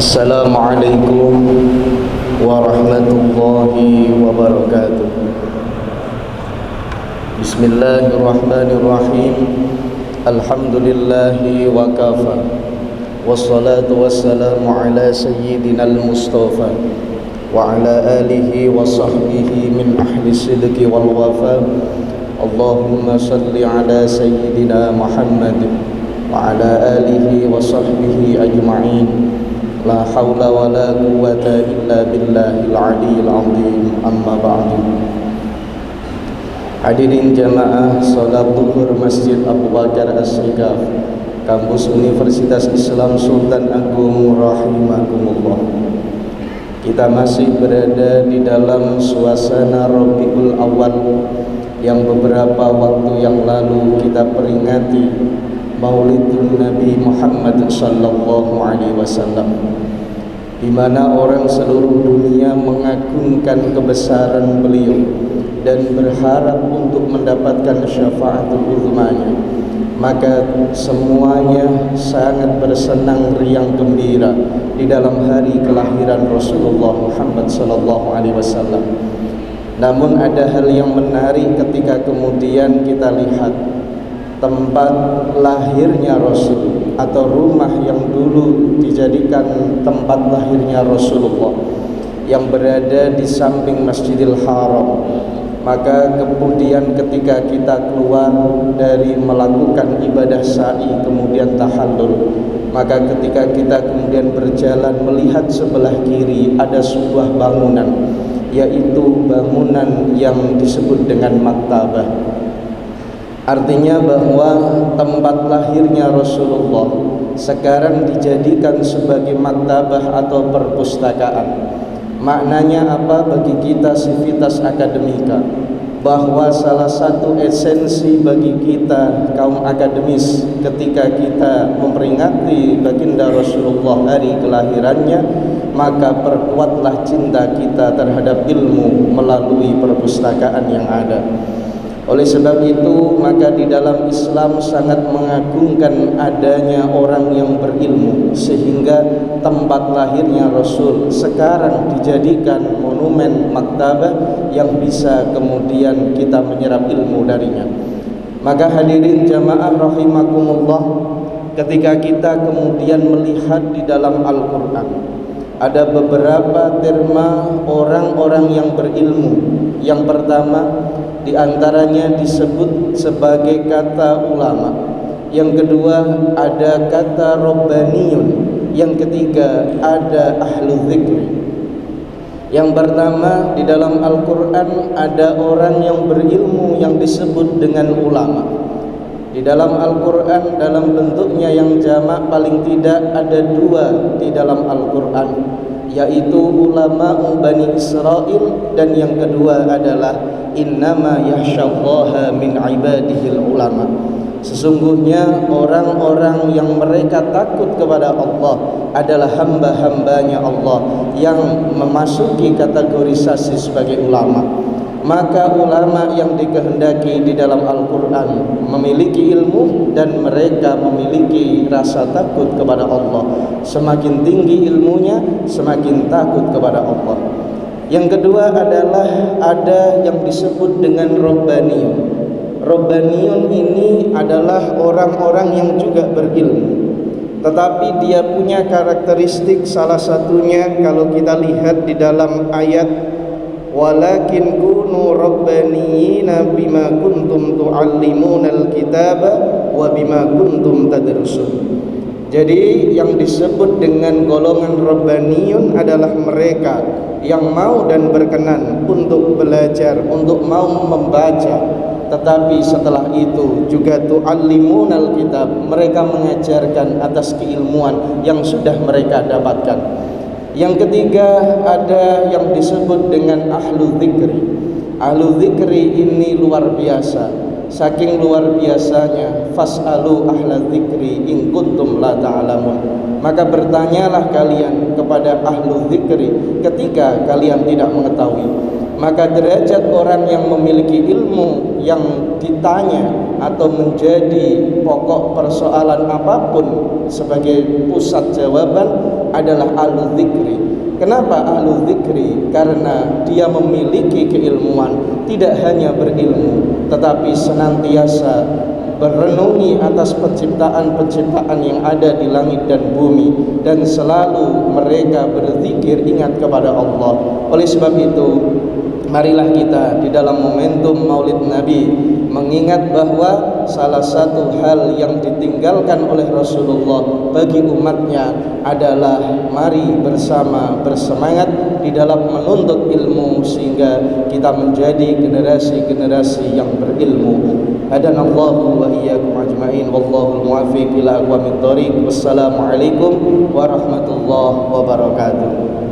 Assalamualaikum warahmatullahi wabarakatuh. Bismillahirrahmanirrahim. Alhamdulillahi wa kafa. Wassalatu wassalamu ala sayyidina al-mustafa wa ala alihi wa sahbihi min ahli sidqi wal wafa. Allahumma salli ala sayyidina Muhammad wa ala alihi wa sahbihi ajma'in. La hawla wa la quwwata illa billahil aliyyil azim. Amma ba'du. Hadirin jamaah salat zuhur Masjid Abu Bakar As-Sigaf, Kampus Universitas Islam Sultan Agung rahimakumullah. Kita masih berada di dalam suasana Rabiul Awal yang beberapa waktu yang lalu kita peringati Maulidun Nabi Muhammad sallallahu alaihi wasallam, di mana orang seluruh dunia mengagungkan kebesaran beliau dan berharap untuk mendapatkan syafaatul uzmanya. Maka semuanya sangat bersenang riang gembira di dalam hari kelahiran Rasulullah Muhammad sallallahu alaihi wasallam. Namun ada hal yang menarik ketika kemudian kita lihat tempat lahirnya Rasul atau rumah yang dulu dijadikan tempat lahirnya Rasulullah yang berada di samping Masjidil Haram. Maka kemudian ketika kita keluar dari melakukan ibadah sa'i kemudian tahallul, maka ketika kita kemudian berjalan melihat sebelah kiri ada sebuah bangunan, yaitu bangunan yang disebut dengan maktabah. Artinya bahwa tempat lahirnya Rasulullah sekarang dijadikan sebagai maktabah atau perpustakaan. Maknanya apa bagi kita sivitas akademika? Bahwa salah satu esensi bagi kita kaum akademis ketika kita memperingati baginda Rasulullah hari kelahirannya, maka perkuatlah cinta kita terhadap ilmu melalui perpustakaan yang ada. Oleh sebab itu, maka di dalam Islam sangat mengagungkan adanya orang yang berilmu, sehingga tempat lahirnya Rasul sekarang dijadikan monumen maktabah yang bisa kemudian kita menyerap ilmu darinya. Maka hadirin jamaah rahimakumullah, ketika kita kemudian melihat di dalam Al-Quran, ada beberapa terma orang-orang yang berilmu. Yang pertama, di antaranya disebut sebagai kata ulama. Yang kedua ada kata robbaniyun. Yang ketiga ada ahlu dzikri. Yang pertama, di dalam Al-Quran ada orang yang berilmu yang disebut dengan ulama. Di dalam Al-Quran dalam bentuknya yang jamak paling tidak ada dua di dalam Al-Quran, yaitu ulama Bani Israel, dan yang kedua adalah innama yakhsyallaha min ibadihil ulama. Sesungguhnya orang-orang yang mereka takut kepada Allah adalah hamba-hambanya Allah yang memasuki kategorisasi sebagai ulama. Maka ulama yang dikehendaki di dalam Al-Quran memiliki ilmu dan mereka memiliki rasa takut kepada Allah. Semakin tinggi ilmunya, semakin takut kepada Allah. Yang kedua adalah ada yang disebut dengan robbaniyun. Robbaniyun ini adalah orang-orang yang juga berilmu, tetapi dia punya karakteristik, salah satunya kalau kita lihat di dalam ayat walakin kunu rabbaniyina bima kuntum tuallimunal kitaba wa bima kuntum tadrusun. Jadi yang disebut dengan golongan rabbaniyun adalah mereka yang mau dan berkenan untuk belajar, untuk mau membaca, tetapi setelah itu juga tuallimunal kitab, mereka mengajarkan atas keilmuan yang sudah mereka dapatkan. Yang ketiga ada yang disebut dengan ahlu dzikri. Ahlu dzikri ini luar biasa, saking luar biasanya, fas'alu ahla dzikri in kuntum la ta'lamun. Maka bertanyalah kalian kepada ahlu dzikri ketika kalian tidak mengetahui. Maka derajat orang yang memiliki ilmu yang ditanya atau menjadi pokok persoalan apapun sebagai pusat jawaban adalah ahlu dzikri. Kenapa ahlu dzikri? Karena dia memiliki keilmuan, tidak hanya berilmu tetapi senantiasa berenungi atas penciptaan-penciptaan yang ada di langit dan bumi, dan selalu mereka berzikir ingat kepada Allah. Oleh sebab itu, marilah kita di dalam momentum Maulid Nabi mengingat bahwa salah satu hal yang ditinggalkan oleh Rasulullah bagi umatnya adalah mari bersama bersemangat di dalam menuntut ilmu sehingga kita menjadi generasi-generasi yang berilmu. Hadanallahu wa iyyakum ajma'in, wallahu muwaffiq ila aqwamit thoriq. Wassalamualaikum warahmatullahi wabarakatuh.